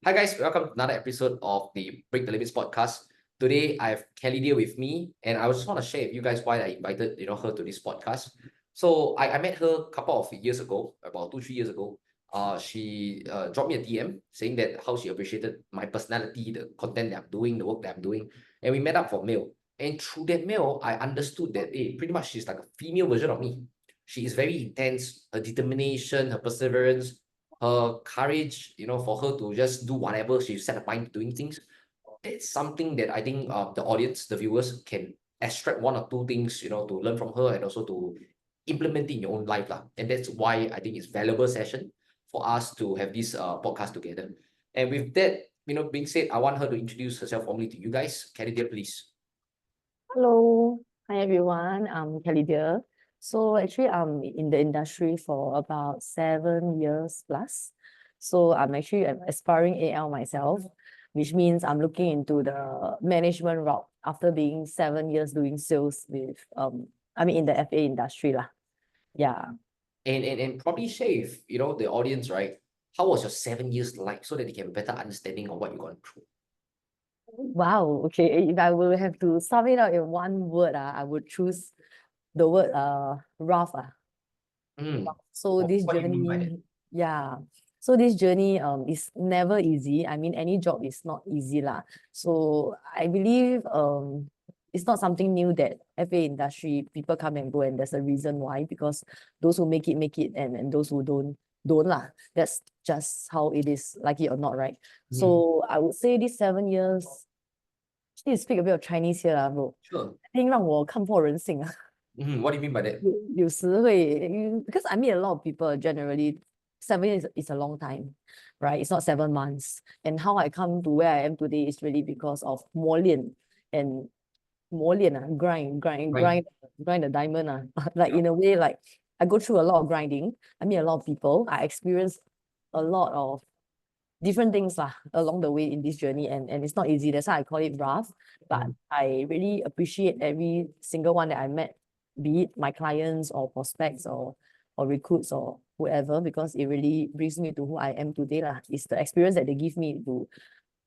Hi guys, welcome to another episode of the Break the Limits podcast. Today I have Calidear with me, and I just want to share with you guys why I invited her to this podcast. So I met her a couple of years ago, about 2 3 years ago. She dropped me a DM saying that how she appreciated my personality, the content that I'm doing, the work that I'm doing, and we met up for mail. And through that mail, I understood that pretty much she's like a female version of me. She is very intense, her determination, her perseverance, her courage, for her to just do whatever she set her mind to doing things. It's something that I think the audience, the viewers, can extract one or two things, to learn from her and also to implement it in your own life. Lah. And that's why I think it's valuable session for us to have this podcast together. And with that, being said, I want her to introduce herself formally to you guys. Calidear, please. Hello, hi everyone. I'm Calidear. So actually, I'm in the industry for about 7 years plus. So I'm actually an aspiring AL myself, which means I'm looking into the management route after being 7 years doing sales with in the FA industry lah. Yeah. And probably share with, the audience, right? How was your 7 years like so that they can better understanding of what you've gone through? Wow. Okay. If I will have to sum it up in one word, I would choose the word rough. So this What do you mean by that? journey, yeah. So this journey is never easy. I mean, any job is not easy lah. So I believe it's not something new that FA industry people come and go, and there's a reason why, because those who make it, and those who don't lah. That's just how it is, like it or not, right? So I would say these 7 years, actually speak a bit of Chinese here lah, bro. Sure. I think 让我看破人性啊。What do you mean by that? 有时会 because I meet a lot of people generally. 7 years is a long time, right? It's not 7 months. And how I come to where I am today is really because of 磨练 and 磨练 grind Right. the diamond like in a way, like I go through a lot of grinding. I meet a lot of people. I experience a lot of different things along the way in this journey, and it's not easy. That's why I call it rough. But I really appreciate every single one that I met, be it my clients or prospects or recruits or whoever, because it really brings me to who I am today lah. It's the experience that they give me to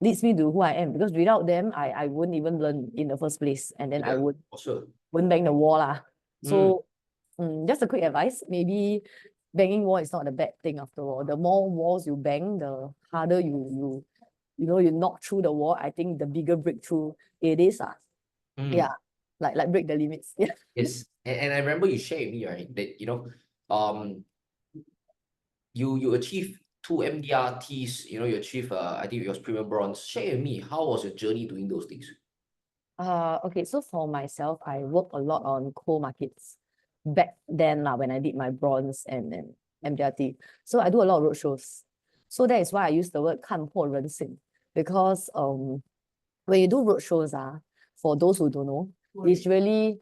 leads me to who I am, because without them I wouldn't even learn in the first place, and then I Yeah, for sure. wouldn't bang the wall lah. So just a quick advice, maybe banging wall is not a bad thing after all. The more walls you bang, the harder you knock through the wall. I think the bigger breakthrough it is. Yeah. Like break the limits. Yeah. Yes. And I remember you shared with me, right, that you achieved 2 MDRTs, you achieved I think it was Premier Bronze. Share with me, how was your journey doing those things? Okay, so for myself, I work a lot on cold markets back then when I did my bronze and MDRT. So I do a lot of road shows. So that is why I use the word 看破人性, because when you do road shows, for those who don't know, it's really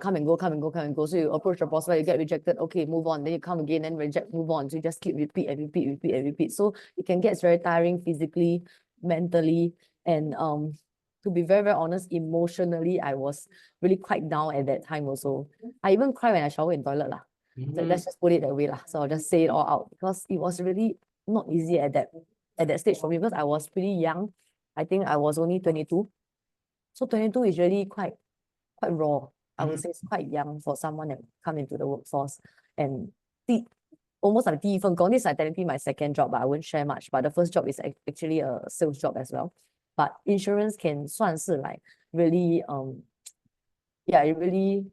come and go, come and go, come and go. So you approach the prospect, you get rejected, okay, move on. Then you come again and reject, move on. So you just keep repeat and repeat, repeat and repeat. So it can get very tiring physically, mentally, and to be very, very honest, emotionally, I was really quite down at that time also. I even cry when I shower in toilet lah. So let's just put it that way lah. So I'll just say it all out, because it was really not easy at that stage for me, because I was pretty young. I think I was only 22. So 22 is really quite raw. I would say it's quite young for someone that come into the workforce. And almost like 第一份工. This is technically my second job, but I won't share much. But the first job is actually a sales job as well. But insurance can 算是 like really it really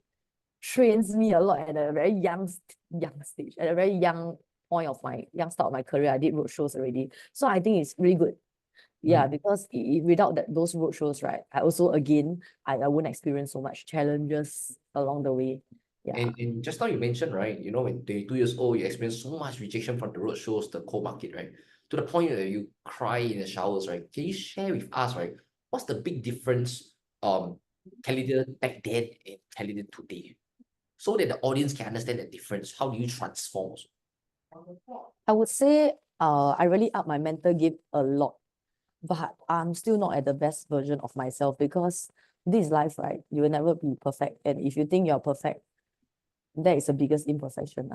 trains me a lot at a very young stage, at a very young point of my start of my career. I did road shows already, so I think it's really good. Yeah, because without those road shows, right, I also again I wouldn't experience so much challenges along the way. Yeah. And just now you mentioned, right, when 22 years old, you experience so much rejection from the road shows, the cold market, right? To the point that you cry in the showers, right? Can you share with us, right, what's the big difference Calidear back then and Calidear today? So that the audience can understand the difference. How do you transform also? I would say I really up my mental game a lot, but I'm still not at the best version of myself, because this is life, right? You will never be perfect, and if you think you're perfect, that is the biggest imperfection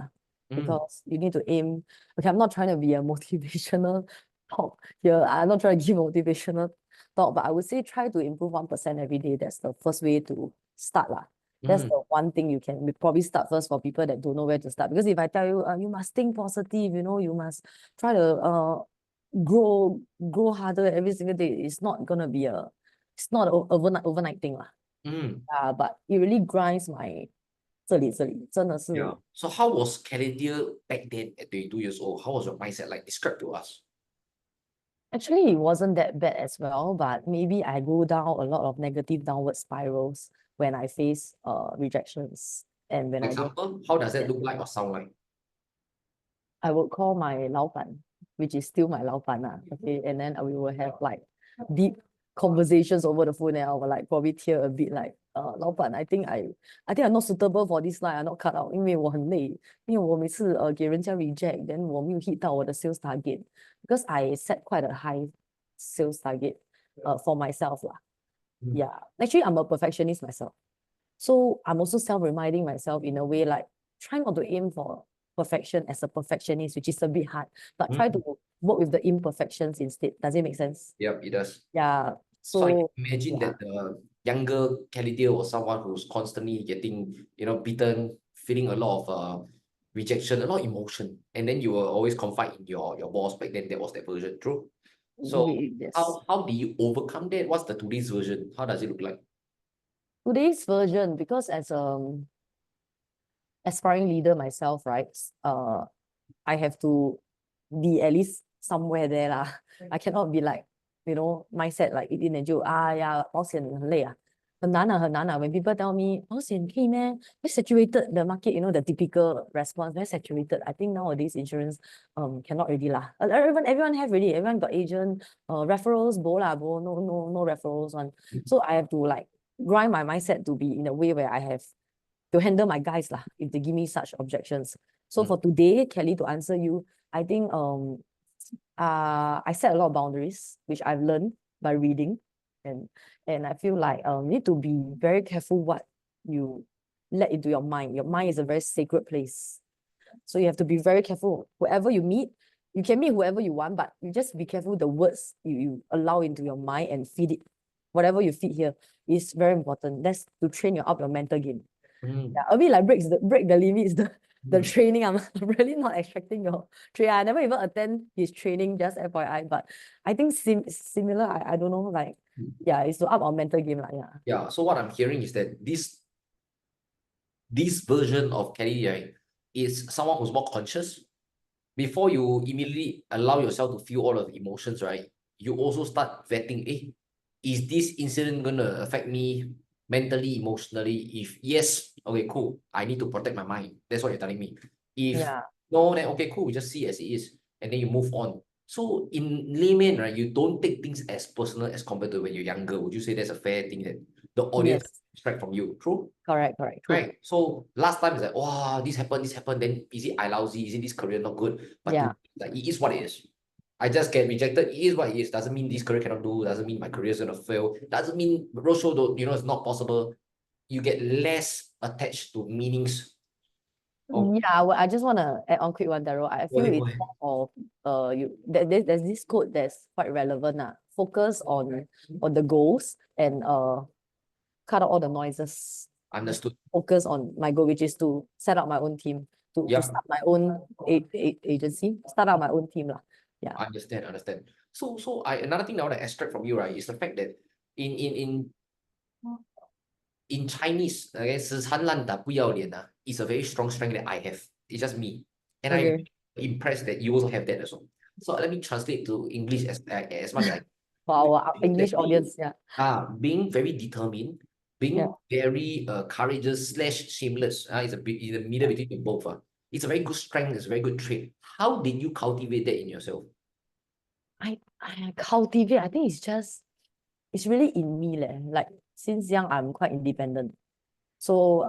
because you need to aim. Okay, I'm not trying to be a motivational talk here. I'm not trying to give motivational talk, but I would say try to improve 1% every day. That's the first way to start lah. That's the one thing you can probably start first for people that don't know where to start. Because if I tell you, you must think positive, you must try to grow harder every single day. It's not gonna be it's not an overnight thing lah. But it really grinds my 这里，真的是 Yeah. So how was Calidear back then at 22 years old? How was your mindset like? Describe to us. Actually, it wasn't that bad as well, but maybe I go down a lot of negative downward spirals when I face rejections and when For I don't. example, how does that look like or sound like? I would call my 老板, which is still my 老板 okay, and then we will have like deep conversations over the phone, and I will like probably tear a bit like, 老板, I think I'm not suitable for this line, I'm not cut out, 因为我很累，因为我每次给人家 reject, then 我没有 hit 到我的 sales target, because I set quite a high sales target for myself lah. Yeah, actually I'm a perfectionist myself, so I'm also self-reminding myself in a way, like try not to aim for perfection as a perfectionist, which is a bit hard, but try to work with the imperfections instead. Does it make sense? Yep, it does. Yeah. So I can So imagine that the younger Calidear was someone who's constantly getting, beaten, feeling a lot of rejection, a lot of emotion. And then you were always confide in your boss back then. That was that version, true? So yes. how do you overcome that? What's the today's version? How does it look like? Today's version, because as aspiring leader myself, right? I have to be at least somewhere there lah. I cannot be like, mindset like 一点点就呀保险很累啊，很难啊。When people tell me 保险可以 meh? Very saturated the market, the typical response, very saturated. I think nowadays insurance cannot already lah. Everyone have already. Everyone got agent, referrals, no referrals one. So I have to like grind my mindset to be in a way where I have to handle my guys lah if they give me such objections. So for today, Kelly, to answer you, I think I set a lot of boundaries, which I've learned by reading, and I feel like you need to be very careful what you let into your mind. Your mind is a very sacred place, so you have to be very careful. Whoever you meet, you can meet whoever you want, but you just be careful the words you allow into your mind and feed it. Whatever you feed here is very important. That's to train up your mental game. Yeah, a bit like break the limits, the training. I'm really not extracting your training. I never even attend his training, just FYI. But I think similar. I don't know, like yeah, it's to up our mental game, like yeah. Yeah. So what I'm hearing is that this version of Kelly, right, is someone who's more conscious. Before you immediately allow yourself to feel all of the emotions, right? You also start vetting, is this incident gonna affect me mentally, emotionally? If yes, okay, cool. I need to protect my mind. That's what you're telling me. If no, then okay, cool. We just see as it is, and then you move on. So in layman, right, you don't take things as personal as compared to when you're younger. Would you say that's a fair thing that the audience expect from you? True? Correct, true. Right. So last time is like, wow, this happened. Then is it I lousy? Is it this career not good? But like, it is what it is. I just get rejected. It is what it is. Doesn't mean this career cannot do. Doesn't mean my career is gonna fail. Doesn't mean roadshow don't, it's not possible. You get less attached to meanings. Yeah, well, I just want to add on quick one, Daryl. I feel it's more of there's this quote that's quite relevant. Focus on the goals and cut out all the noises. Understood. Focus on my goal, which is to set up my own team, to start my own agency, start out my own team lah. Yeah. Understand. So another thing I want to extract from you, right, is the fact that in Chinese, okay, 死缠烂打不要脸 is a very strong strength that I have. It's just me. And I'm impressed that you also have that as well. So let me translate to English as much as I can. For our English audience, being very determined, being very courageous / shameless. It's in the middle between the both. It's a very good strength, it's a very good trait. How did you cultivate that in yourself? I cultivate, I think it's really in me like since young I'm quite independent, so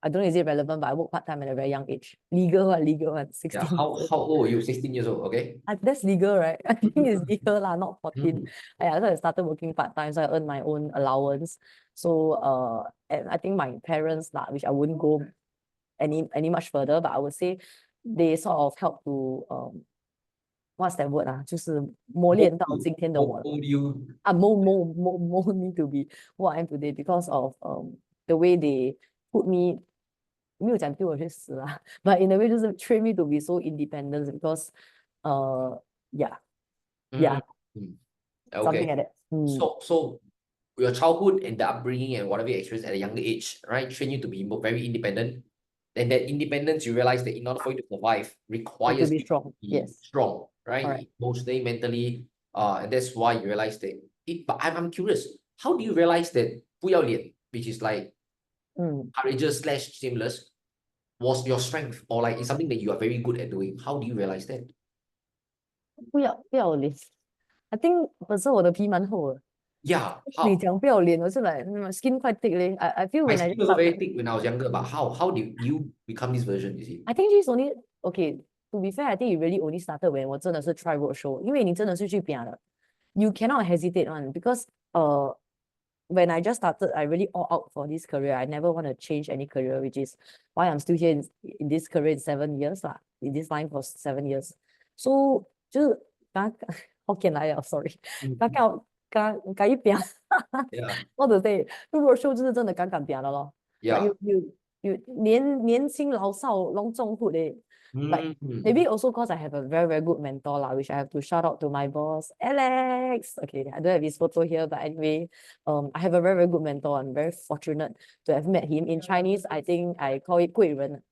I don't know is it relevant, but I work part-time at a very young age. Legal one, 16 how old are you? 16 years old, okay? That's legal, right? I think it's legal lah, not 14. So I started working part-time, so I earn my own allowance. So and I think my parents lah, which I wouldn't go any much further, but I would say they sort of help to what's that word 啊？就是磨练到今天的我 Mold you. 啊，mold me to be what I am today because of the way they put me 没有讲丢我去死啦，but in a way 就是 train me to be so independent because yeah yeah Mm. something Okay. like that. So your childhood and the upbringing and whatever you experienced at a younger age, right, train you to be very independent. And that independence, you realize that in order for you to survive, To requires be you to strong. be Yes, strong, right? correct. Emotionally, mentally, and that's why you realize that. But I'm curious, how do you realize that 不要脸, which is like courageous slash shameless, was your strength, or like it's something that you are very good at doing? How do you realize that? 不要脸 I think 本身我的皮蛮厚的。Yeah, 你 how? 讲不要脸，我是 like skin quite thick 嘞。I feel My when I skin just was very started, thick when I was younger, but how did you become this version, you see? I think she's only okay. To be fair, I think it really only started when 我真的是 try roadshow，因为你真的是去拼的，you cannot hesitate one because when I just started, I really all out for this career. I never want to change any career, which is why I'm still here in this career in 7 years 啦，in this line for 7 years. So 就是刚Hokkien 来了，sorry，刚一拼 Yeah, 或者对，入 roadshow 就是真的敢拼的咯。Like yeah. you 年轻老少拢中户的，like maybe also because I have a very good mentor lah, which I have to shout out to my boss Alex. Okay, I don't have his photo here, but anyway, I have a very good mentor. I'm very fortunate to have met him. In Chinese, I think I call it 贵人.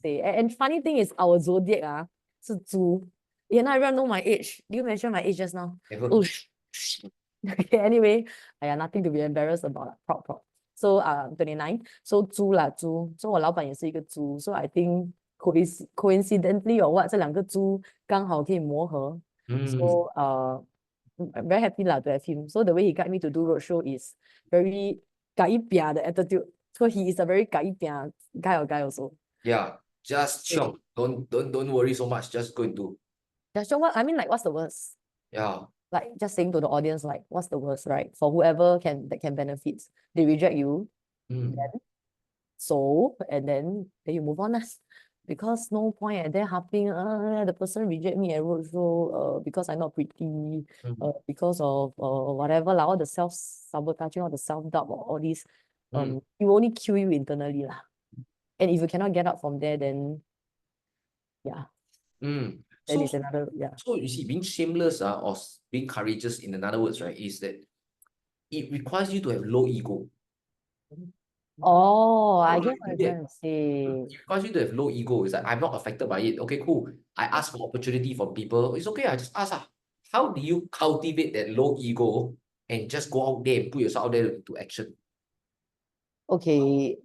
Say, and funny thing is our zodiac 是猪. You know, everyone know my age. Do you mention my age just now? Never. Oh, okay, anyway, nothing to be embarrassed about. Proud. So 29. So 猪啦猪. So 我老板也是一个猪. So I think coincidentally or what, 这两个猪刚好可以磨合. So I'm very happy lah to have him. So the way he guide me to do roadshow is very 改变的 attitude. So he is a very 改变 guy also. Yeah, just chill. Don't worry so much. Just go and do. Yeah, so what I mean, like, what's the worst? Yeah. Like just saying to the audience, like, what's the worst, right? For whoever that can benefit, they reject you, then and then you move on. Because no point at there harping, the person reject me at roadshow, because I'm not pretty, because of whatever, like all the self-sabotaging, all the self-doubt, all these, it will only kill you internally lah. And if you cannot get up from there, then yeah, then So it's another so you see, being shameless or being courageous, in another words, right, is that it requires you to have low ego. Oh, I How do get you what do you're that? trying to say. It requires you to have low ego. It's like, I'm not affected by it. Okay, cool. I ask for opportunity from people. It's okay. I just ask. How do you cultivate that low ego and just go out there and put yourself out there into action? Okay,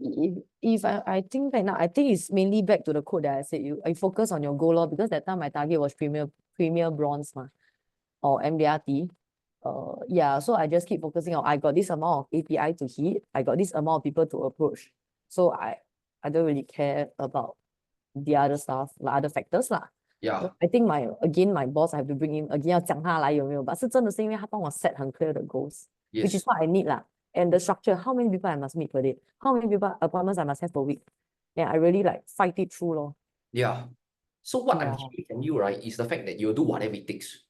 if I think back now, I think it's mainly back to the quote that I said. I focus on your goal because that time my target was premier bronze or MDRT. Yeah, so I just keep focusing on I got this amount of API to hit, I got this amount of people to approach. So I don't really care about the other stuff, like other factors lah. Yeah. I think my boss I have to bring in again 要讲他来有没有 but 是真的是因为他帮我 set 很 clear 的 goals, which is what I need lah. And the structure, how many people I must meet per day, how many people appointments I must have per week. Yeah, I really like fight it through lor. Yeah. So what I'm hearing from you, right, is the fact that you'll do whatever it takes.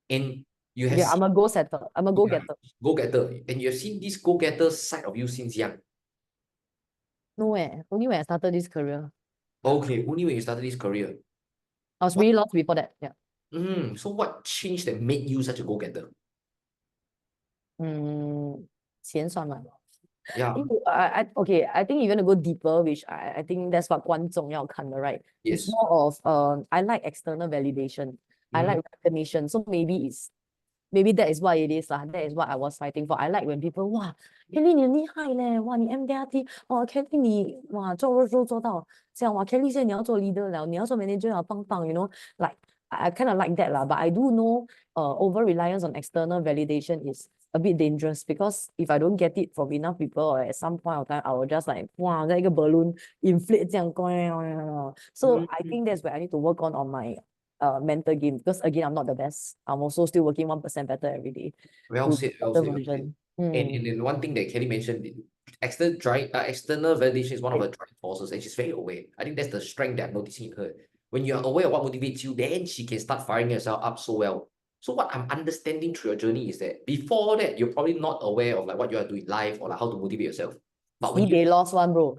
And you have I'm a goal setter. I'm a go-getter. Go-getter. And you have seen this go-getter side of you since young. No only when I started this career. Okay, only when you started this career. I was really lost before that. Yeah. So what changed that made you such a go-getter? 钱算吗？ Yeah. Okay, I think you're gonna go deeper, which I think that's what 观众要看的, right? It's Yes. more of I like external validation. I like recognition. So maybe that is what it is lah. That is what I was fighting for. I like when people 哇 Kelly 你很厉害嘞，哇你 MDRT 哇 Kelly 你哇做 roadshow 做到这样哇 Kelly 现在你要做 leader 了，你要做 manager 了，棒棒 you know, like I kind of like that lah. But I do know over reliance on external validation is a bit dangerous because if I don't get it from enough people or at some point of time I will just like 哇在一个 balloon inflate 这样 so I think that's where I need to work on my mental game because again I'm not the best. I'm also still working 1% better every day. Well to said, well better said, well said. version. And one thing that Kelly mentioned, external validation is one of her driving forces, and she's very aware. I think that's the strength that I'm noticing in her. When you're aware of what motivates you, then she can start firing yourself up so well. So what I'm understanding through your journey is that before that, you're probably not aware of like what you are doing in life or like how to motivate yourself. But when you They lost one, bro.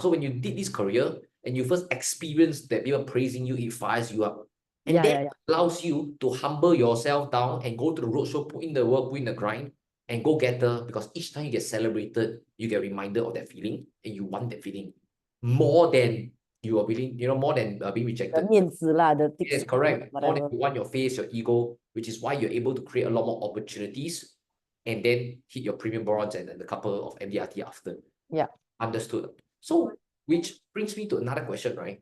so when you did this career and you first experienced that people praising you, it fires you up. And Yeah, that yeah, yeah. allows you to humble yourself down and go to the roadshow, put in the work, put in the grind, and go get her, because each time you get celebrated, you get reminded of that feeling and you want that feeling more than you are willing, more than being The rejected. 面子啦, the thick Yes, skin, correct. More than whatever. you want your face, your ego, which is why you're able to create a lot more opportunities and then hit your premium bronze and a couple of MDRT after. Yeah. Understood. So, which brings me to another question, right?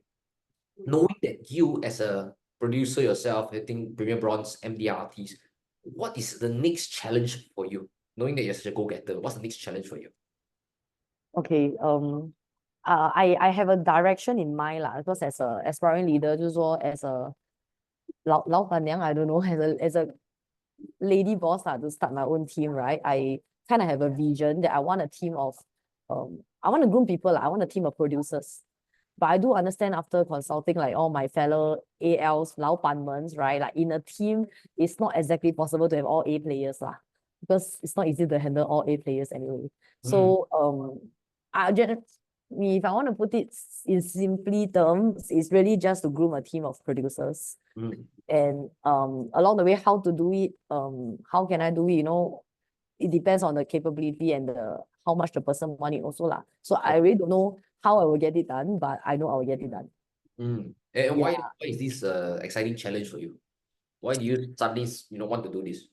Knowing that you as a producer yourself hitting premium bronze MDRTs, what is the next challenge for you? Knowing that you're such a go-getter, what's the next challenge for you? Okay, I have a direction in mind lah, because as a aspiring leader, 就是说 as a 老板娘, I don't know, as a lady boss to start my own team, right? I kind of have a vision that I want a team of, I want to groom people, I want a team of producers. But I do understand after consulting like all my fellow ALs, 老板们, right? Like in a team, it's not exactly possible to have all A players lah, because it's not easy to handle all A players anyway. So if I want to put it in simply terms, it's really just to groom a team of producers. And along the way, how to do it, how can I do it, it depends on the capability and how much the person want it also lah. So I really don't know how I will get it done, but I know I will get it done. And why is this exciting challenge for you? Why do you suddenly want to do this?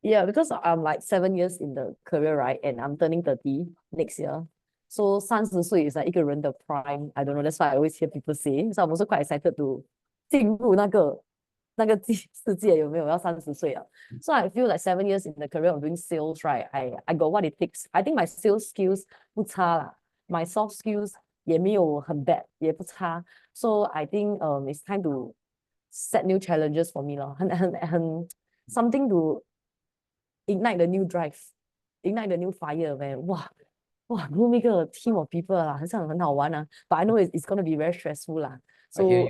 Yeah, because I'm like 7 years in the career, right? And I'm turning 30 next year. So 30岁 is like 一个人的 prime. I don't know, that's why I always hear people say. So I'm also quite excited to 进入那个世界有没有要30岁啊? So I feel like 7 years in the career of doing sales, right? I got what it takes. I think my sales skills 不差啦. My soft skills 也没有很 bad, 也不差. So I think it's time to set new challenges for me 咯. 很 something to ignite the new drive, ignite the new fire, man. Wow, groom 一个 team of people 啦，好像很好玩啊. But I know it's going to be very stressful 啦. I hear So you.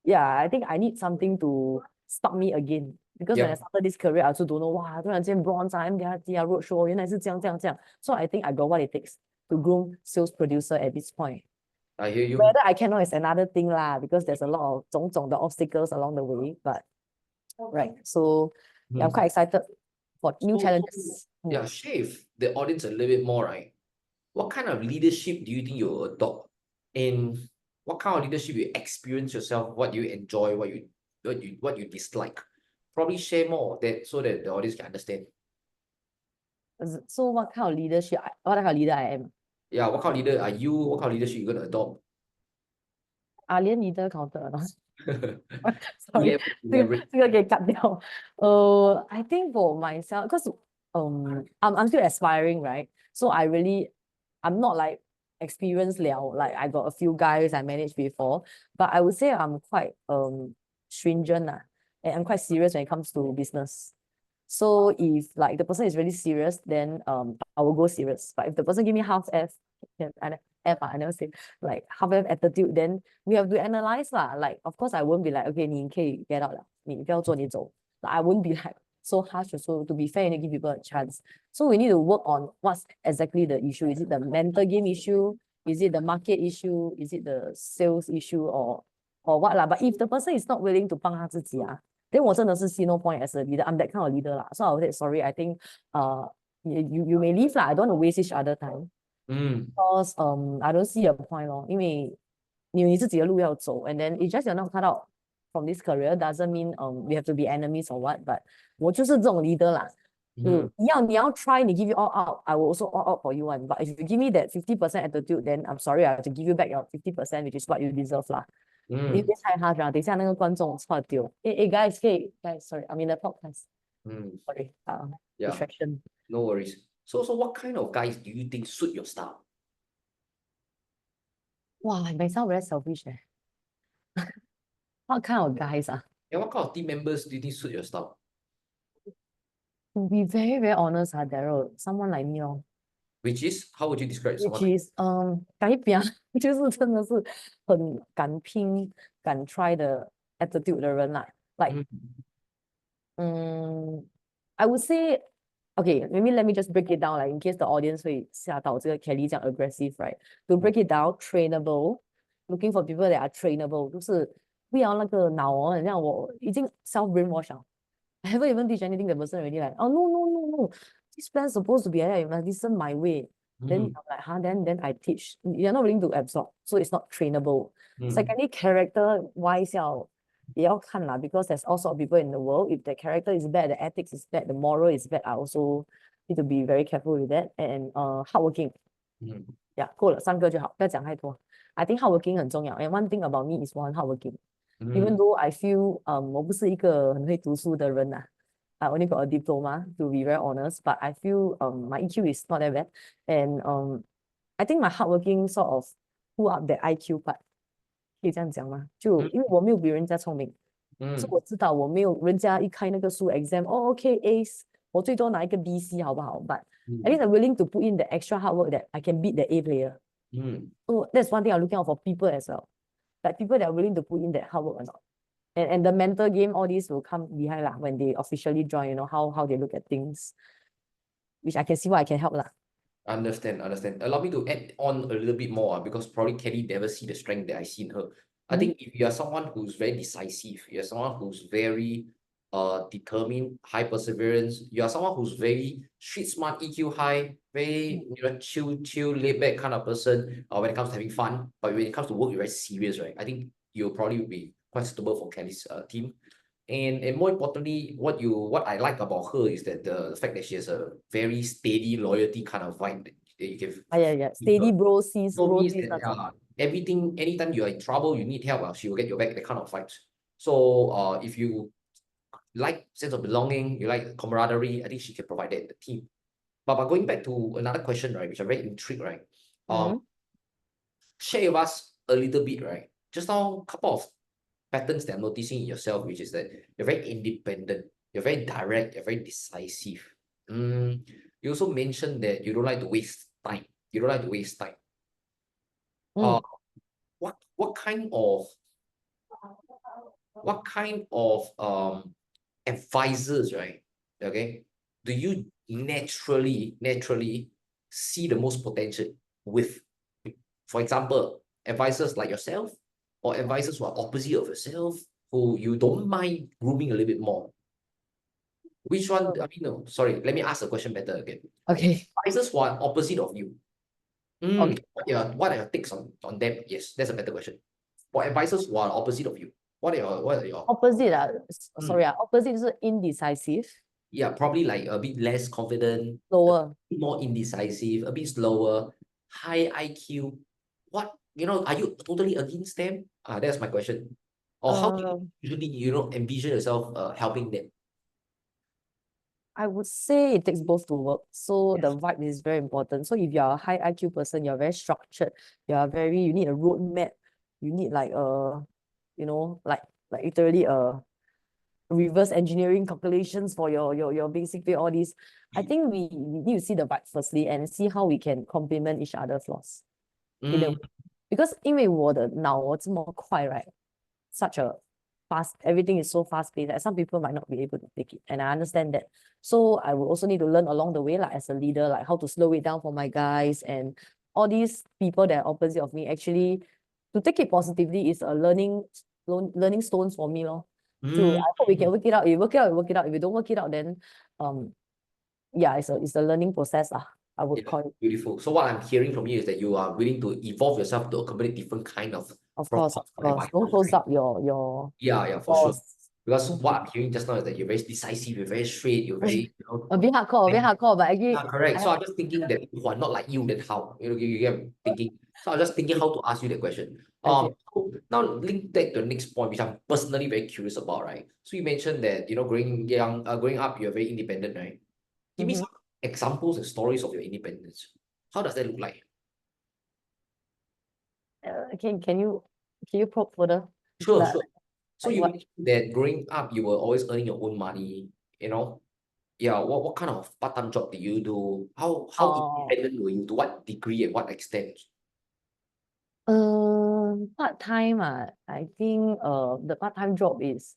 yeah, I think I need something to spark me again. Because when I started this career, I also don't know, 哇，突然间 bronze 啊，MDRT 啊，roadshow 原来是这样。So I think I got what it takes to groom sales producer at this point. I hear you. Whether I cannot is another thing lah, because there's a lot of 种种 the obstacles along the way. But right, so yeah, I'm quite excited for new challenges. Yeah, share with the audience a little bit more, right? What kind of leadership do you think you'll adopt? And what kind of leadership you experience yourself? What you enjoy? What you dislike? Probably share more of that so that the audience can understand. So what kind of leadership? What kind of leader I am? Yeah, what kind of leader are you? What kind of leadership you gonna adopt? 连 leader counter 呢 Sorry, 这个可以 cut 掉。I think for myself, because I'm still aspiring, right? So I'm not like experienced liao. Like I got a few guys I managed before, but I would say I'm quite stringent and I'm quite serious when it comes to business. So if like the person is really serious, then I will go serious. But if the person give me half I never say like half attitude, then we have to analyze lah. Like of course I won't be like, okay, 你可以 get out 了，你不要做你走。Like I won't be like so harsh also. To be fair, you need to give people a chance. So we need to work on what's exactly the issue. Is it the mental game issue? Is it the market issue? Is it the sales issue or what lah? But if the person is not willing to 帮他自己then 我真的是 see no point as a leader. I'm that kind of leader lah. So I would say sorry. I think you may leave lah. I don't want to waste each other time. Because I don't see a point 咯，因为你自己的路要走 and then it's just you're not cut out from this career doesn't mean we have to be enemies or what. But 我就是这种 leader 啦。你要 try, 你 give it all out, I will also all out for you one. But if you give me that 50% attitude, then I'm sorry, I have to give you back your 50%, which is what you deserve 啦。因为太 harsh 啦，等一下那个观众错丢。guys, sorry, I'm in the podcast. Sorry, distraction. No worries. So what kind of guys do you think suit your style? Wow, it may sound very selfish. What kind of guys And what kind of team members do you think suit your style? To be very, very honest, Daryl, someone like me, Which is, how would you describe someone? which is 改变就是真的是很敢拼敢 try 的 attitude 的人啦。Like, 嗯 I would say, okay, maybe let me just break it down, like in case the audience 会吓到这个 Kelly 这样 aggressive, right? To break it down, trainable, looking for people that are trainable，就是不要那个脑哦，很像我已经 self brainwash 了。I haven't even teach anything the person already like, oh no, no, no, no. This plan's supposed to be like that. You must listen my way. Then I'm like, huh? Then I teach. You're not willing to absorb, so it's not trainable. Secondly, character wise 也要看啦 because there's all sorts of people in the world. If the character is bad, the ethics is bad, the moral is bad, I also need to be very careful with that. And hardworking. Yeah, 够了，3个就好，不要讲太多。I think hardworking 很重要。And one thing about me is one hardworking. Even though I feel 我不是一个很会读书的人呐。I only got a diploma, to be very honest, but I feel my EQ is not that bad. And I think my hardworking sort of pull up the IQ part. 可以这样讲吗？就因为我没有比人家聪明，所以我知道我没有人家一开那个书 exam，哦，OK Ace，我最多拿一个 BC 好不好？But at least I'm willing to put in the extra hard work that I can beat the A player. So that's one thing I'm looking out for people as well. Like people that are willing to put in that hard work or not. And the mental game, all these will come behind lah when they officially join, you know, how they look at things, which I can see what I can help lah. Understand. Allow me to add on a little bit more because probably Kelly never see the strength that I see in her. I think if you are someone who's very decisive, you're someone who's very determined, high perseverance, you are someone who's very street smart, EQ high, very chill, laid back kind of person when it comes to having fun. But when it comes to work, you're very serious, right? I think you'll probably be quite suitable for Kelly's team. And more importantly, what I like about her is that the fact that she has a very steady loyalty kind of vibe that you can Yeah. Steady bro, sis, so bro, means sis that everything, anytime you are in trouble, you need help, she will get your back, that kind of vibes. So if you like sense of belonging, you like camaraderie, I think she can provide that in the team. But going back to another question, right, which I'm very intrigued, right? Share with us a little bit, right? Just now, a couple of patterns that I'm noticing in yourself, which is that you're very independent, you're very direct, you're very decisive. You also mentioned that you don't like to waste time. You don't like to waste time. What kind of advisors, right? Okay, do you naturally see the most potential with? For example, advisors like yourself, or advisors who are opposite of yourself, who you don't mind grooming a little bit more. Which one? I mean, no, sorry. Let me ask the question better again. Okay. Advisors who are opposite of you. Okay. What are your takes on them? Yes, that's a better question. For advisors who are opposite of you, what are your Opposite sorry opposite 是 indecisive. Yeah, probably like a bit less confident, Slower. a bit more indecisive, a bit slower, high IQ. What, are you totally against them? That's my question. Or how do you usually, envision yourself helping them? I would say it takes both to work. So the vibe is very important. So if you're a high IQ person, you're very structured, you need a roadmap, you need like like literally reverse engineering calculations for your basic pay, all these. I think we need to see the vibe firstly and see how we can complement each other's flaws. Because 因为我的脑这么快 right, such a fast, everything is so fast paced that some people might not be able to take it. And I understand that. So I will also need to learn along the way, like as a leader, like how to slow it down for my guys and all these people that are opposite of me. Actually, to take it positively is a learning stones for me, lor. So I hope we can work it out. If you work it out, you work it out. If you don't work it out, then it's a learning process lah. I would call it. Beautiful. So what I'm hearing from you is that you are willing to evolve yourself to accommodate different kind of course. Don't close up your Yeah, for sure. Because what I'm hearing just now is that you're very decisive, you're very straight, you're very a bit hardcore, but actually correct. So I'm just thinking that who are not like you, then how? You get thinking. So I'm just thinking how to ask you that question. So now link that to the next point, which I'm personally very curious about, right? So you mentioned that growing up, you're very independent, right? Give me some examples and stories of your independence. How does that look like? Can you probe further? Sure. So you mentioned that growing up, you were always earning your own money, Yeah, what kind of part-time job did you do? How independent were you? To what degree and what extent? Part-time, I think the part-time job is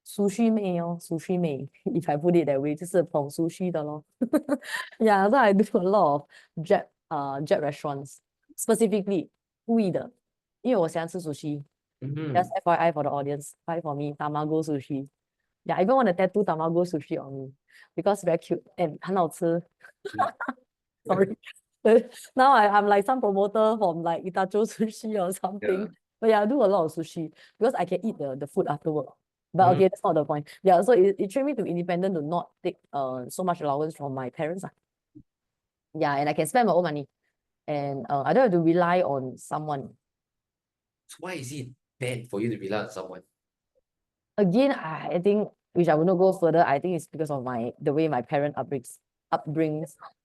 sushi 妹 哦，sushi 妹 if I put it that way，就是捧 sushi 的咯。Yeah, so I do a lot of jet restaurants, specifically 故意的，因为我喜欢吃 sushi。Just FYI for the audience, buy for me tamago sushi. Yeah, I even want to tattoo tamago sushi on me because very cute and 很好吃。Sorry. Now I'm like some promoter from like Itacho Sushi or something. Yeah. But yeah, I do a lot of sushi because I can eat the food afterward. But okay, that's not the point. Yeah, so it trained me to independent to not take so much allowance from my parents. Yeah, and I can spend my own money. And I don't have to rely on someone. So why is it bad for you to rely on someone? Again, I think which I will not go further. I think it's because of the way my parent upbrings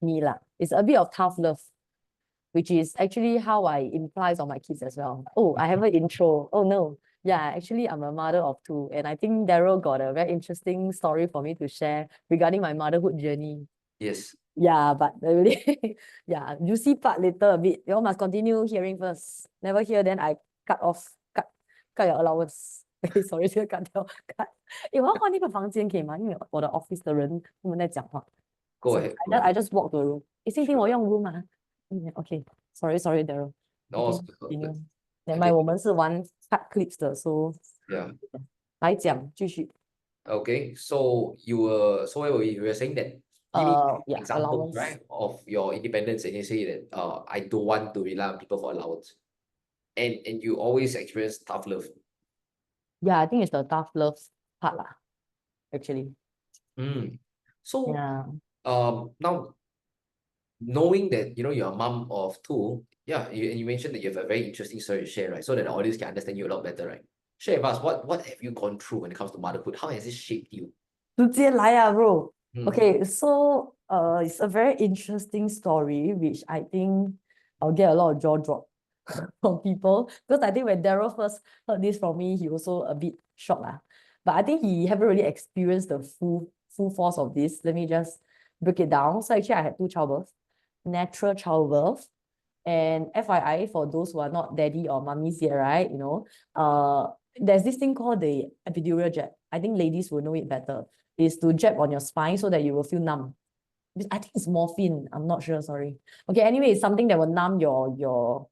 me lah. It's a bit of tough love, which is actually how I implies on my kids as well. Oh, I have an intro. Oh no. Yeah, actually I'm a mother of two. And I think Daryl got a very interesting story for me to share regarding my motherhood journey. Yes. Yeah, but really, yeah, juicy part later a bit. You all must continue hearing first. Never hear, then I cut your allowance. Okay, sorry, 这个 cut 掉 cut。我要换那个房间可以吗？因为我的 office 的人他们在讲话。Go So ahead. I just walk to a room. 星期我用 room 啊。Okay, sorry, Daryl. No, Okay, continue. I Never mind, think, 我们是玩 cut clips 的，so yeah. 来讲继续。Okay, so where were we? You were saying that give me Yeah, examples, allowance. right, of your independence, and you say that I don't want to rely on people for allowance. And you always experience tough love. Yeah, I think it's the tough love part lah, actually. So Yeah. now knowing that you're a mom of two, yeah, and you mentioned that you have a very interesting story to share, right? So that the audience can understand you a lot better, right? Share with us what have you gone through when it comes to motherhood? How has it shaped you? 直接来啊 bro. Mm. Okay, so it's a very interesting story, which I think I'll get a lot of jaw drop from people. Because I think when Daryl first heard this from me, he also a bit shocked lah. But I think he haven't really experienced the full force of this. Let me just break it down. So actually I had two childbirths, natural childbirth. And FYI, for those who are not daddy or mummies yet, right? There's this thing called the epidural jab. I think ladies will know it better. Is to jab on your spine so that you will feel numb. I think it's morphine. I'm not sure, sorry. Okay, anyway, it's something that will numb your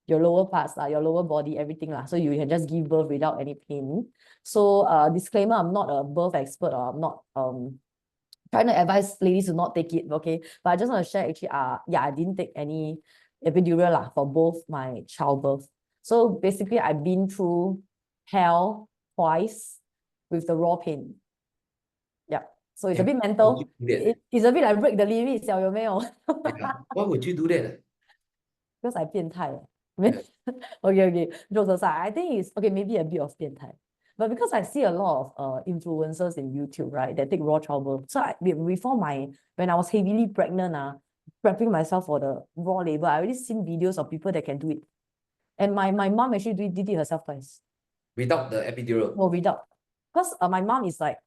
lower parts, your lower body, everything. So you can just give birth without any pain. So disclaimer, I'm not a birth expert, or I'm not trying to advise ladies to not take it, okay? But I just want to share actually, yeah, I didn't take any epidural for both my childbirth. So basically, I've been through hell twice with the raw pain. Yeah. So it's a bit mental. It's a bit like break the limit, 有没有? Yeah. Why would you do that? Because I 变态. Okay. Jokes aside, I think it's okay, maybe a bit of 变态. But because I see a lot of influencers in YouTube, right, that take raw childbirth. So when I was heavily pregnant, prepping myself for the raw labor, I already seen videos of people that can do it. And my mom actually did it herself twice. Without the epidural? No, without. Because my mom is like,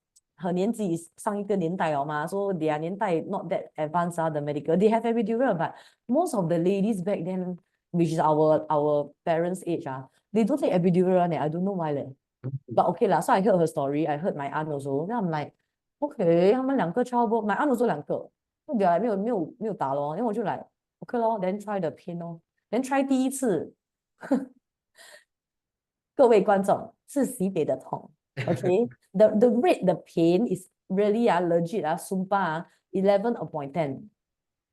her 年纪 is 上一个年代了嘛, so their 年代 not that advanced, the medical. They have epidural, but most of the ladies back then, which is our parents' age, they don't take epidural, I don't know why. But okay lah, so I heard her story, I heard my aunt also. Then I'm like, okay, 他们两个 childbirth, my aunt also 两个. So they are like 没有打咯. Then 我就 like, okay lor, then try the pain lor. Then try 第一次. 各位观众，是西北的痛。Okay, the rate, the pain is really legit sumpah 11/10.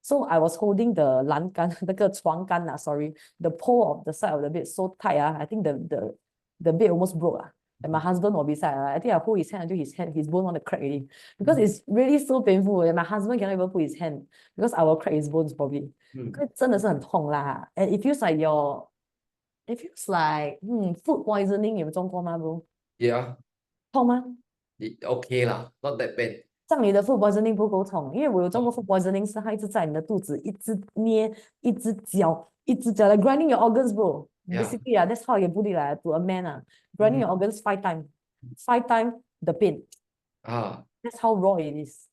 So I was holding the 栏杆那个床杆sorry, the pole of the side of the bed so tight I think the bed almost broke and my husband was beside I think I hold his hand until his bone want to crack already because it's really so painful and my husband cannot even put his hand because I will crack his bones probably. 真的是很痛啦 and it feels like food poisoning 有中过吗 bro? Yeah. 痛吗？ Okay lah, not that bad. 像你的 food poisoning 不够痛，因为我有中过 food poisoning 是它一直在你的肚子一直捏一直嚼 like grinding your organs bro. Basically that's how you put it to a man grinding your organs 5 times the pain. That's how raw it is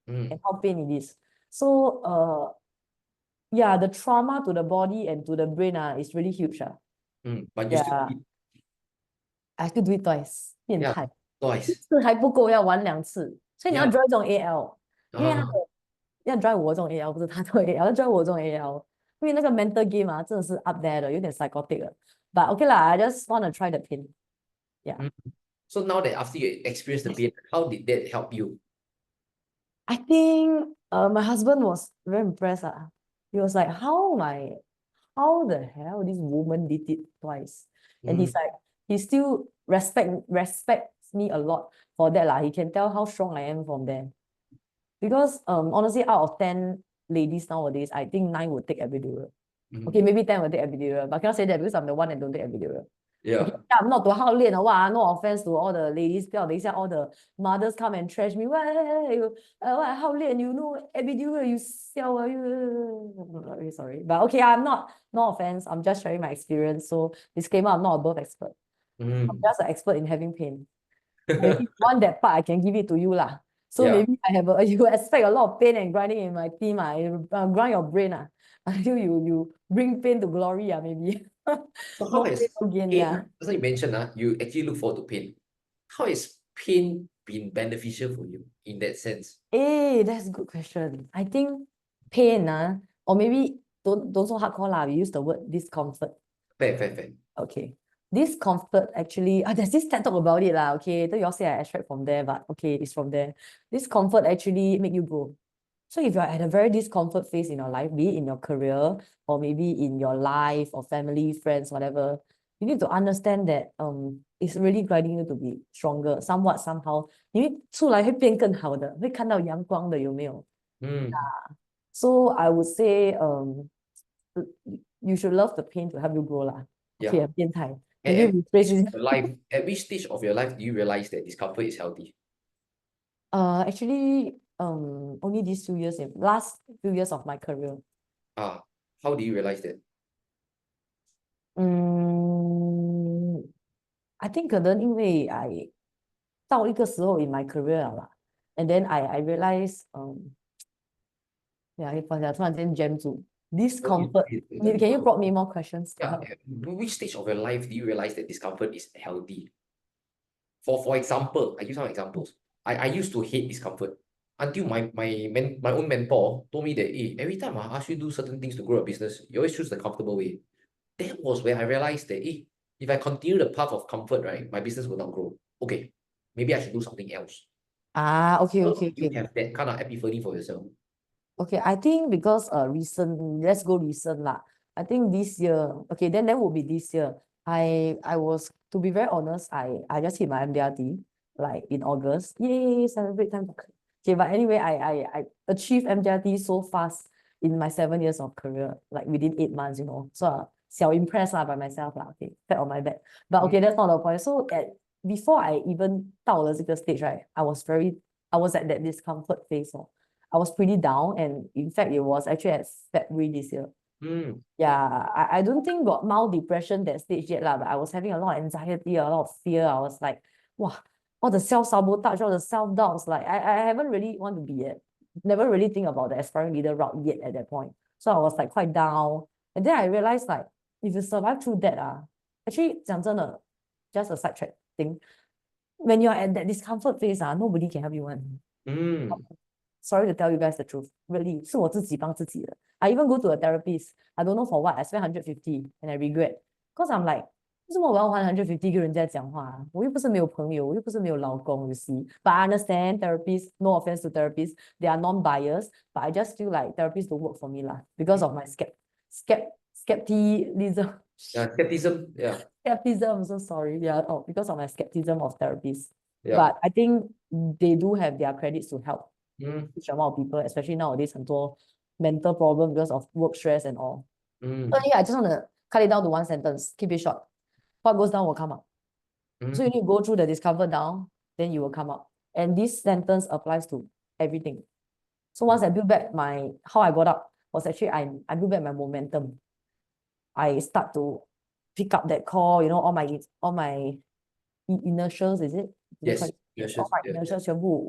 and how pain it is. So yeah, the trauma to the body and to the brain is really huge But you still Yeah, eat. I still do it twice，变 Yeah, 态，一 twice. 次还不够，要玩2次，所以你要 Yeah. drive 这种 AL，因为他的 Uh, 要 drive 我这种 AL，不是他这种 AL，要 drive 我这种 AL，因为那个 mental game 啊，真的是 up there 的，有点 psychotic 了。But OK 啦，I just want to try the pin. Yeah. so now that after you experience the pain, how did that help you? I think my husband was very impressed. He was like, how the hell this woman did it twice? And he's like, he still respects me a lot for that. He can tell how strong I am from there. Because honestly, out of 10 ladies nowadays, I think 9 would take epidural. Okay, maybe 10 will take epidural, but I cannot say that because I'm the one that don't take epidural. Yeah. Okay, I'm not 多好练的话 no offense to all the ladies, 不要等一下 all the mothers come and trash me. What 好练 you know epidural you siao you. Sorry, but okay, I'm not, no offense. I'm just sharing my experience. So disclaimer, I'm not a birth expert. I'm just an expert in having pain. If you want that part, I can give it to you lah. So Yeah. maybe you expect a lot of pain and grinding in my team. You grind your brain until you bring pain to glory maybe. So how No pain, has no gain, pain, yeah. as you mentioned, you actually look forward to pain. How has pain been beneficial for you in that sense? Hey, that's a good question. I think pain, or maybe don't so hardcore lah. We use the word discomfort. Fair. Okay. Discomfort actually, there's this TED talk about it lah. Okay, so you all say I extract from there, but okay, it's from there. Discomfort actually make you grow. So if you're at a very discomfort phase in your life, be it in your career or maybe in your life or family, friends, whatever, you need to understand that it's really guiding you to be stronger, somewhat, somehow. 你会出来会变更好的，会看到阳光的，有没有？ So I would say you should love the pain to help you grow lah. Okay, Yeah. 变态. At, Maybe at, rephrase it. at which stage of your life do you realize that discomfort is healthy? Actually, only these 2 years, last few years of my career. How do you realize that? I think 可能因为 I 到一个时候 in my career 了啦 and then I realize yeah, 突然间 jam 住 discomfort. Can you brought me more questions to Yeah. help? Which stage of your life do you realize that discomfort is healthy? For example, I give some examples. I used to hate discomfort until my own mentor told me that every time I ask you to do certain things to grow a business, you always choose the comfortable way. That was where I realized that if I continue the path of comfort, right, my business will not grow. Okay, maybe I should do something else. Okay. You have that kind of epiphany for yourself. Okay, I think because let's go recent lah. I think this year, okay, then that would be this year. I was, to be very honest, I just hit my MDRT like in August. Yay, celebrate time. Okay, but anyway, I achieved MDRT so fast in my 7 years of career, like within 8 months, So impressed by myself lah. Okay, pat on my back. But okay, that's not the point. So before I even 到了这个 stage, right, I was at that discomfort phase. I was pretty down, and in fact, it was actually at February this year. Yeah, I don't think got mild depression that stage yet lah, but I was having a lot of anxiety, a lot of fear. I was like, wow, all the self-sabotage, all the self-doubts, like I haven't really want to be yet. Never really think about the aspiring leader route yet at that point. So I was like quite down. And then I realized like, if you survive through that, actually, 讲真的, just a sidetrack thing. When you're at that discomfort phase, nobody can help you one. Sorry to tell you guys the truth. Really, 是我自己帮自己的. I even go to a therapist. I don't know for what. I spent 150 and I regret. Because I'm like, 为什么我要花 150 跟人家讲话？我又不是没有朋友，我又不是没有老公，you see. But I understand therapists, no offense to therapists, they are non-biased, but I just feel like therapists don't work for me lah because of my skepticism. Skepticism. Yeah. Skepticism, I'm so sorry. Yeah, because of my skepticism of therapists. Yeah. But I think they do have their credits to help huge amount of people, especially nowadays, 很多 mental problem because of work stress and all. So yeah, I just want to cut it down to one sentence, keep it short. What goes down will come up. So you need to go through the discomfort down, then you will come up. And this sentence applies to everything. So once I build back how I got up was actually I built back my momentum. I start to pick up that call, all my inertials, is it? Yes. All my inertials 全部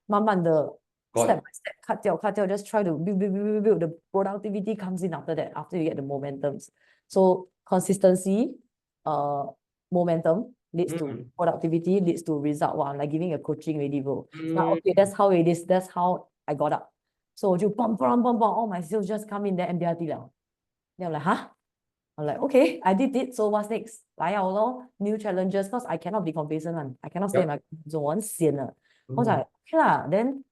慢慢的 step by step cut 掉 just try to build. The productivity comes in after that, after you get the momentums. So consistency, momentum leads to Mm. productivity, leads to result. Wow, I'm like giving a coaching already, bro. So Mm. okay, that's how it is. That's how I got up. So 我就 bum, bum, bum, bum, all my sales just come in, then MDRT 了. Then I'm like, huh? I'm like, okay, I did it. So what's next? 来了咯, new challenges, because I cannot be complacent one. I cannot stay in Yep. my comfort zone. 我很闲的. I was Mm. like, okay lah, then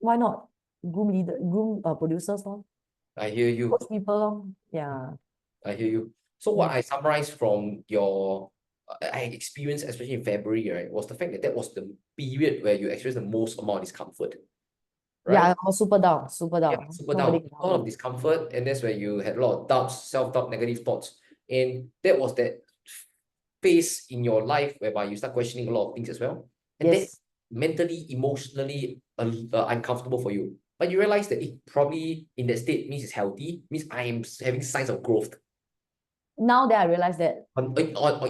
why not groom producers lor, I hear you. coach people lor. Yeah. I hear you. So what I summarized from your I experienced, especially in February, right, was the fact that that was the period where you experienced the most amount of discomfort, right? Yeah, I was super down, super Yeah, down. super Nobody down, can a help lot of me. discomfort, and that's where you had a lot of doubts, self-doubt, negative thoughts. And that was that phase in your life whereby you start questioning a lot of things as well. And that Yes. mentally, emotionally uncomfortable for you. But you realize that it probably in that state means it's healthy, means I am having signs of growth. Now that I realize that,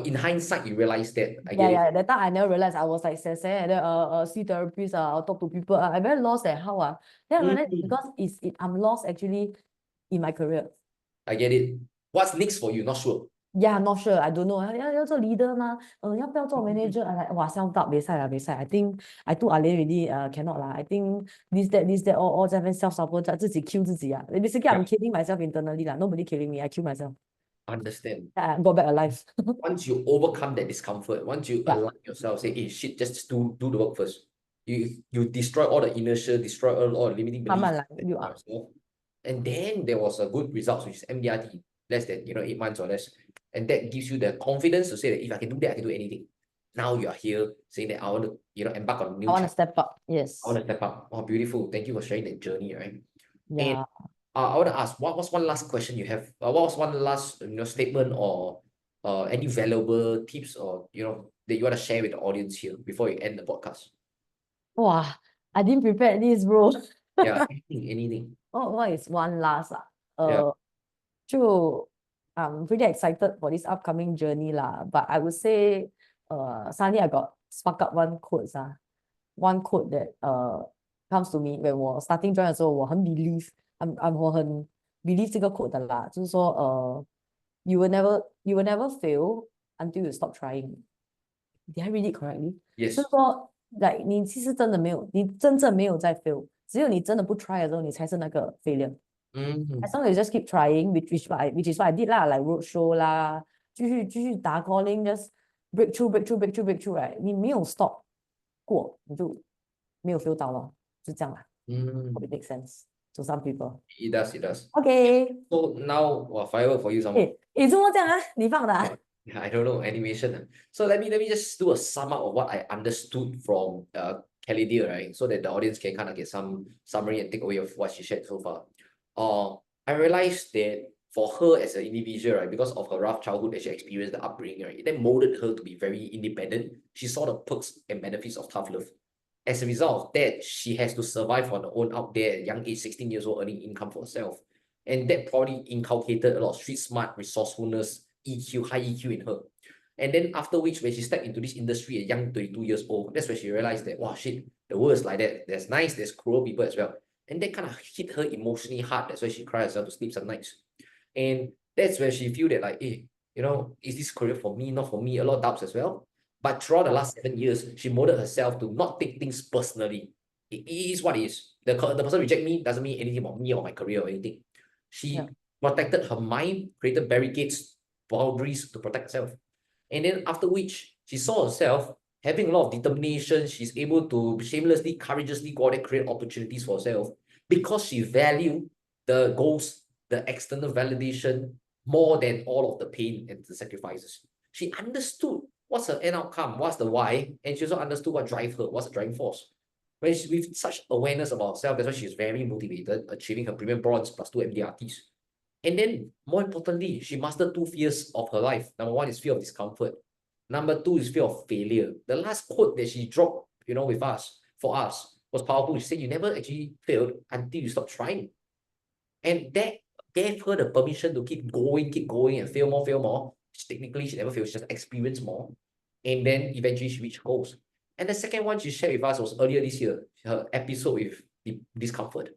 In hindsight, you realize that. I yeah, get it. yeah, that time I never realized. I was like, say, and then see therapists, I'll talk to people. I'm very lost at how. Then I realized because I'm lost actually in my career. I get it. What's next for you? Not sure. Yeah, not sure. I don't know. 要做 leader 吗？要不要做 manager? I like, 哇 self-doubt 没赛 I think I too already cannot lah. I think this that all 在那边 self-sabotage 自己 kill 自己 Basically, I'm killing myself internally lah. Nobody killing me. I kill myself. Understand. I got back alive. Once you overcome that discomfort, once you Yeah. align yourself, say, hey, shit, just do the work first. You destroy all the inertia, destroy all the limiting beliefs 慢慢来 that you you are. yourself. And then there was a good result, which is MDRT, less than 8 months or less. And that gives you the confidence to say that if I can do that, I can do anything. Now you are here saying that I want to, embark on a new I want to chapter. step up. Yes. I want to step up. Oh, beautiful. Thank you for sharing that journey, right? And Yeah. I want to ask, what was one last question you have? What was one last statement or any valuable tips or that you want to share with the audience here before you end the podcast? Wow, I didn't prepare this, bro. Yeah, anything. What is one last? Yeah. I'm pretty excited for this upcoming journey lah. But I would say, suddenly I got spark up one quote one quote that comes to me when 我 starting join 的时候，我很 believe，我很 believe 这个 quote 的啦，就是说you will never fail until you stop trying. Did I read it correctly? Yes. 就是说，like 你其实真的没有，你真正没有在 fail，只有你真的不 try 的时候，你才是那个 failure。As long as you just keep trying, which is what I did lah, like roadshow 啦，继续打 calling, just breakthrough, right? 你没有 stop 过，你就没有 fail 到咯，就这样啦。Hope it makes sense to some people. It does, it does. Okay. So now, firework for you some more. 怎么这样啊？你放的啊？ I don't know, animation. So let me just do a sum up of what I understood from Calidear, right? So that the audience can kind of get some summary and take away of what she shared so far. I realized that for her as an individual, right, because of her rough childhood that she experienced, the upbringing, right, it then molded her to be very independent. She saw the perks and benefits of tough love. As a result of that, she has to survive on her own out there at young age, 16 years old, earning income for herself. And that probably inculcated a lot of street smart, resourcefulness, EQ, high EQ in her. And then after which, when she stepped into this industry at young 22 years old, that's when she realized that, wow, shit, the world is like that. There's nice, there's cruel people as well. And that kind of hit her emotionally hard. That's why she cried herself to sleep some nights. And that's where she feel that like, hey, is this career for me, not for me? A lot of doubts as well. But throughout the last 7 years, she molded herself to not take things personally. It is what it is. The person reject me doesn't mean anything about me or my career or anything. She protected her mind, created barricades, boundaries to protect herself. And then after which, she saw herself having a lot of determination. She's able to shamelessly, courageously go out and create opportunities for herself because she valued the goals, the external validation more than all of the pain and the sacrifices. She understood what's her end outcome, what's the why, and she also understood what drives her, what's the driving force. When she's with such awareness about herself, that's why she's very motivated, achieving her premium bronze plus 2 MDRTs. And then, more importantly, she mastered 2 fears of her life. Number 1 is fear of discomfort. Number 2 is fear of failure. The last quote that she dropped, with us, for us, was powerful. She said, you never actually failed until you stop trying. And that gave her the permission to keep going, and fail more. Technically, she never failed. She just experienced more. And then eventually she reached goals. And the second one she shared with us was earlier this year, her episode with the discomfort.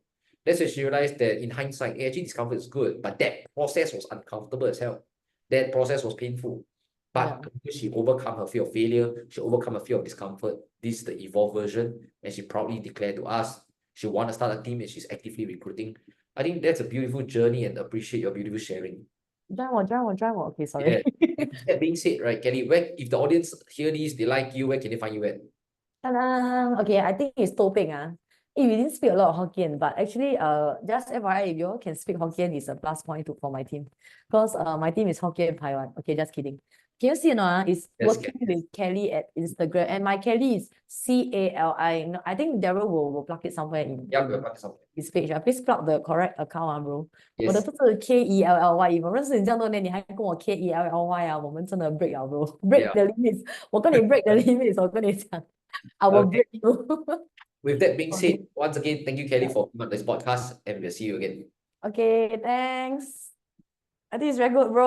That's when she realized that in hindsight, actually discomfort is good, but that process was uncomfortable as hell. That process was painful. But because she overcome her fear of failure, she overcome her fear of discomfort. This is the evolved version, and she proudly declared to us she want to start a team and she's actively recruiting. I think that's a beautiful journey and appreciate your beautiful sharing. Join. Okay, Yeah. sorry. That being said, right, Kelly, where if the audience hear this, they like you, where can they find you at? Okay, I think it's toping. We didn't speak a lot of Hokkien, but actually, just FYI, if you all can speak Hokkien, is a plus point for my team. Because my team is Hokkien Taiwan. Okay, just kidding. Can you see or not? It's Yes, working with Kelly at Instagram, and my Kelly is CALI. No, I think Daryl will plug it somewhere in his page. Please plug the correct account, bro. Yes. 我的都是 KELLY，我认识你这样多年，你还跟我 KELLY 我们真的 break 了 bro，break the limits。我跟你 break the limits，我跟你讲。I will break you. With that being said, once again, thank you, Kelly, for coming on this podcast, and we'll see you again. Okay, thanks. I think it's very good, bro.